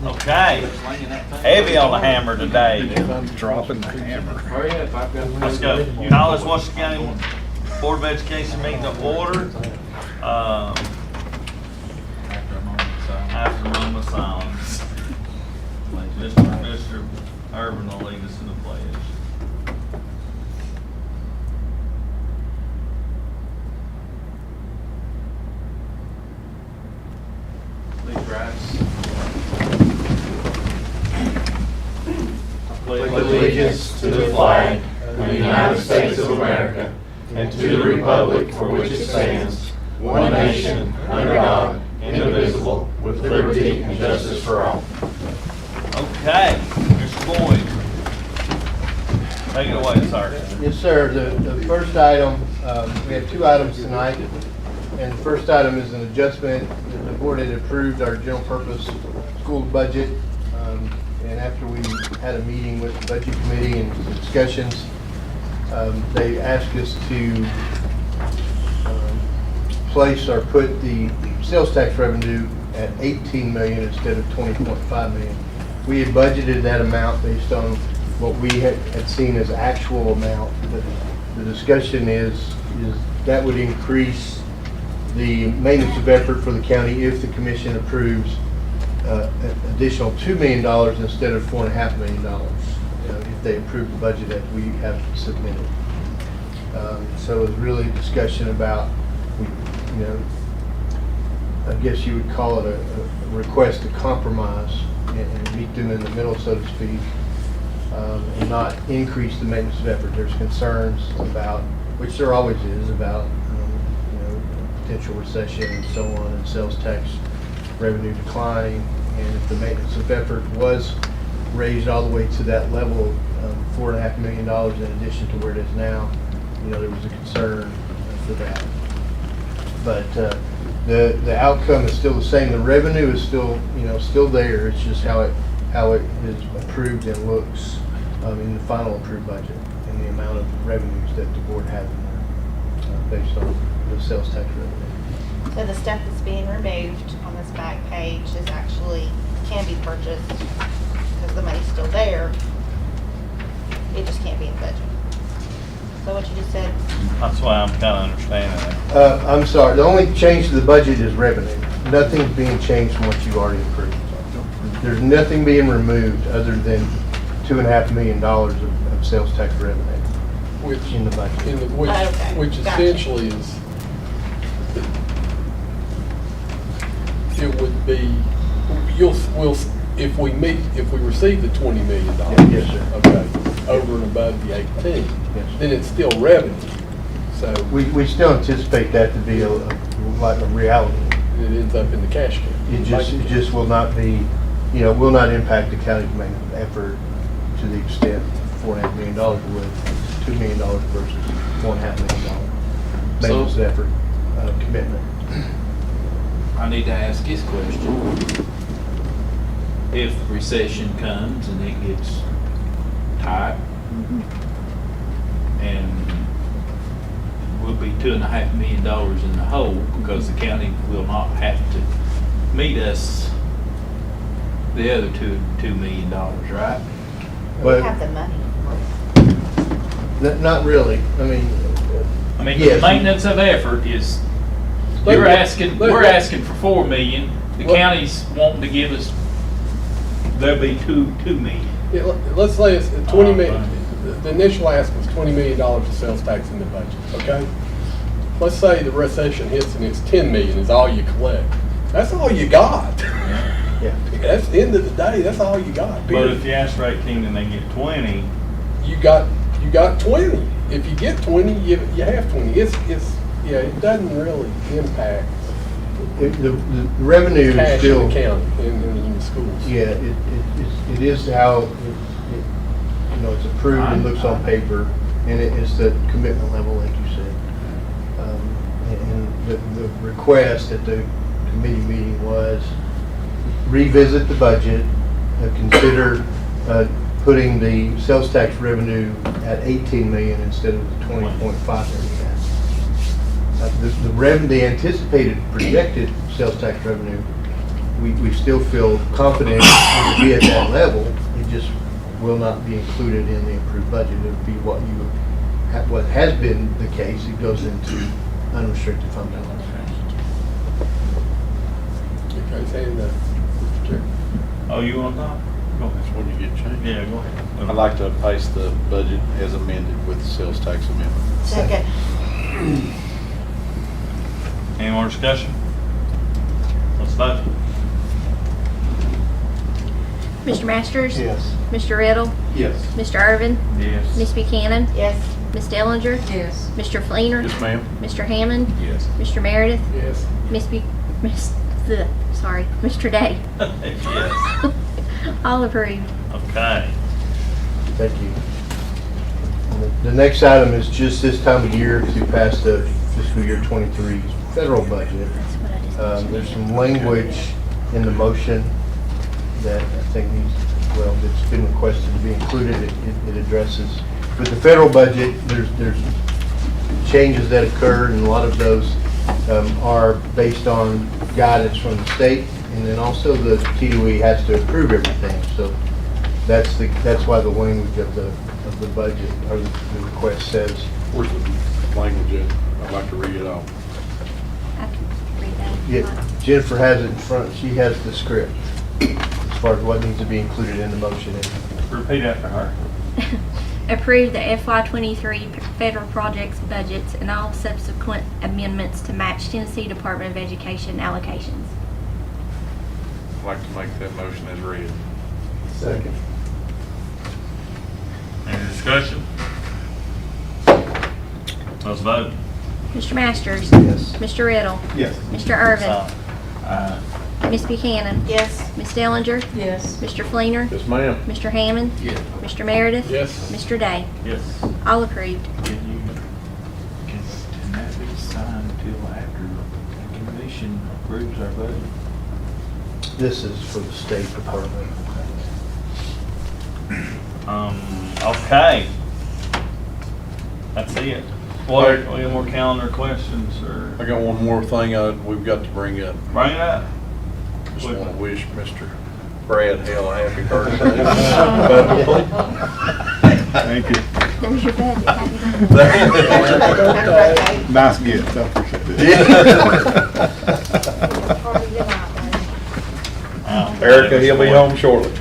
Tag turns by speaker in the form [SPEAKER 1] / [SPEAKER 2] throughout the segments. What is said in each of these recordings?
[SPEAKER 1] Okay, heavy on the hammer today.
[SPEAKER 2] Dropping the hammer.
[SPEAKER 1] Let's go. Call this Washington County Board of Education meeting to order. After a moment of silence, Mr. Urban will lead us in the pledge.
[SPEAKER 3] Please rise.
[SPEAKER 4] Pledge allegiance to the flag of the United States of America and to the republic for which it stands, one nation, under God, indivisible, with liberty and justice for all.
[SPEAKER 1] Okay, Mr. Boyd, take it away, sir.
[SPEAKER 5] Yes, sir. The first item, we have two items tonight. And the first item is an adjustment. The board had approved our general purpose school budget. And after we had a meeting with the budget committee and discussions, they asked us to place or put the sales tax revenue at 18 million instead of 20.5 million. We had budgeted that amount based on what we had seen as actual amount. The discussion is that would increase the maintenance of effort for the county if the commission approves additional $2 million instead of $4.5 million if they approve the budget that we have submitted. So it was really a discussion about, I guess you would call it a request to compromise and meet them in the middle, so to speak, and not increase the maintenance of effort. There's concerns about, which there always is, about potential recession and so on, and sales tax revenue declining. And if the maintenance of effort was raised all the way to that level of $4.5 million in addition to where it is now, there was a concern for that. But the outcome is still the same. The revenue is still there. It's just how it is approved and looks in the final approved budget and the amount of revenues that the board has in there based on the sales tax revenue.
[SPEAKER 6] So the stuff that's being removed on this back page is actually can be purchased because the money's still there. It just can't be in the budget. So what you just said?
[SPEAKER 1] That's why I'm kind of understanding that.
[SPEAKER 5] I'm sorry. The only change to the budget is revenue. Nothing's being changed from what you already approved. There's nothing being removed other than $2.5 million of sales tax revenue in the budget.
[SPEAKER 2] Which
[SPEAKER 6] Gotcha.
[SPEAKER 2] essentially is, it would be, if we receive the $20 million.
[SPEAKER 5] Yes, sir.
[SPEAKER 2] Okay, over and above the 18,
[SPEAKER 5] Yes.
[SPEAKER 2] then it's still revenue. So
[SPEAKER 5] We still anticipate that to be like a reality.
[SPEAKER 2] it ends up in the cash account.
[SPEAKER 5] It just will not be, will not impact the county's maintenance effort to the extent $4.5 million would. It's $2 million versus $1.5 million maintenance effort commitment.
[SPEAKER 3] I need to ask this question. If recession comes and it gets tight, and we'll be $2.5 million in the hole because the county will not have to meet us the other $2 million, right?
[SPEAKER 6] We have the money.
[SPEAKER 5] Not really.
[SPEAKER 3] I mean,
[SPEAKER 5] Yes.
[SPEAKER 3] the maintenance of effort is, we're asking for $4 million. The county's wanting to give us, there'll be $2 million.
[SPEAKER 2] Yeah, let's say it's 20 million, the initial ask was $20 million of sales tax in the budget, okay? Let's say the recession hits and it's 10 million is all you collect. That's all you got.
[SPEAKER 5] Yeah.
[SPEAKER 2] That's the end of the day, that's all you got,
[SPEAKER 1] But
[SPEAKER 2] period.
[SPEAKER 1] if you ask for 18 and they get 20,
[SPEAKER 2] You got 20. If you get 20, you have 20. It doesn't really impact
[SPEAKER 5] The revenue is
[SPEAKER 2] cash
[SPEAKER 5] still.
[SPEAKER 2] in the county, in the schools.
[SPEAKER 5] Yeah, it is how it's approved and looks on paper, and it is the commitment level, like you said. And the request at the committee meeting was revisit the budget, consider putting the sales tax revenue at 18 million instead of the 20.5 million. the anticipated projected sales tax revenue, we still feel confident it will be at that level. It just will not be included in the approved budget. It would be what has been the case. It goes into unrestricted fund balance.
[SPEAKER 2] Okay, saying that, Mr. Chair.
[SPEAKER 1] Oh, you want to talk? Go ahead.
[SPEAKER 7] When you get changed.
[SPEAKER 1] Yeah, go ahead.
[SPEAKER 7] I'd like to paste the budget as amended with the sales tax amendment.
[SPEAKER 6] Second.
[SPEAKER 1] Any more discussion? Let's vote.
[SPEAKER 8] Mr. Masters?
[SPEAKER 5] Yes.
[SPEAKER 8] Mr. Riddle?
[SPEAKER 7] Yes.
[SPEAKER 8] Mr. Irvin?
[SPEAKER 1] Yes.
[SPEAKER 8] Miss Buchanan?
[SPEAKER 6] Yes.
[SPEAKER 8] Miss Dellinger?
[SPEAKER 9] Yes.
[SPEAKER 8] Mr. Fleener?
[SPEAKER 7] Yes, ma'am.
[SPEAKER 8] Mr. Hammond?
[SPEAKER 7] Yes.
[SPEAKER 8] Mr. Meredith?
[SPEAKER 2] Yes.
[SPEAKER 8] Mr. Day?
[SPEAKER 1] Yes.
[SPEAKER 8] All approved.
[SPEAKER 1] Okay.
[SPEAKER 5] Thank you. The next item is just this time of year to pass the fiscal year 23 federal budget.
[SPEAKER 8] That's what I just
[SPEAKER 5] There's some language in the motion that I think needs, well, it's been requested to be included. It addresses, with the federal budget, there's changes that occurred, and a lot of those are based on guidance from the state, and then also the TDOE has to approve everything. So that's why the language of the budget or the request says.
[SPEAKER 7] Where's the language at? I'd like to read it off.
[SPEAKER 8] I can read that.
[SPEAKER 5] Yeah, Jennifer has it in front. She has the script as far as what needs to be included in the motion.
[SPEAKER 1] Repeat after her.
[SPEAKER 8] Approve the FY23 federal projects budgets and all subsequent amendments to match Tennessee Department of Education allocations.
[SPEAKER 7] I'd like to make that motion as read.
[SPEAKER 5] Second.
[SPEAKER 1] Any discussion? Let's vote.
[SPEAKER 8] Mr. Masters?
[SPEAKER 5] Yes.
[SPEAKER 8] Mr. Riddle?
[SPEAKER 7] Yes.
[SPEAKER 8] Mr. Irvin?
[SPEAKER 1] Aye.
[SPEAKER 8] Miss Buchanan?
[SPEAKER 6] Yes.
[SPEAKER 8] Miss Dellinger?
[SPEAKER 9] Yes.
[SPEAKER 8] Mr. Fleener?
[SPEAKER 7] Yes, ma'am.
[SPEAKER 8] Mr. Hammond?
[SPEAKER 2] Yes.
[SPEAKER 8] Mr. Meredith?
[SPEAKER 2] Yes.
[SPEAKER 8] Mr. Day?
[SPEAKER 1] Yes.
[SPEAKER 8] All approved.
[SPEAKER 3] Can that be signed until after the commission approves our budget?
[SPEAKER 5] This is for the State Department.
[SPEAKER 1] Okay. That's it. What, any more calendar questions or
[SPEAKER 7] I got one more thing we've got to bring up.
[SPEAKER 1] bring it up?
[SPEAKER 7] Just want to wish Mr. Brad Hale a happy birthday.
[SPEAKER 4] Thank you.
[SPEAKER 8] There's your budget. Happy birthday.
[SPEAKER 4] Nice gift, I appreciate it.
[SPEAKER 6] Party tonight, buddy.
[SPEAKER 7] Erica, he'll be home shortly.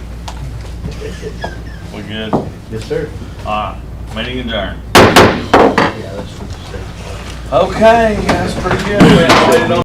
[SPEAKER 1] We good?
[SPEAKER 5] Yes, sir.
[SPEAKER 1] All right, meeting adjourned.
[SPEAKER 5] Yeah, that's for the State Department.
[SPEAKER 1] Okay, that's pretty good. We had to sit on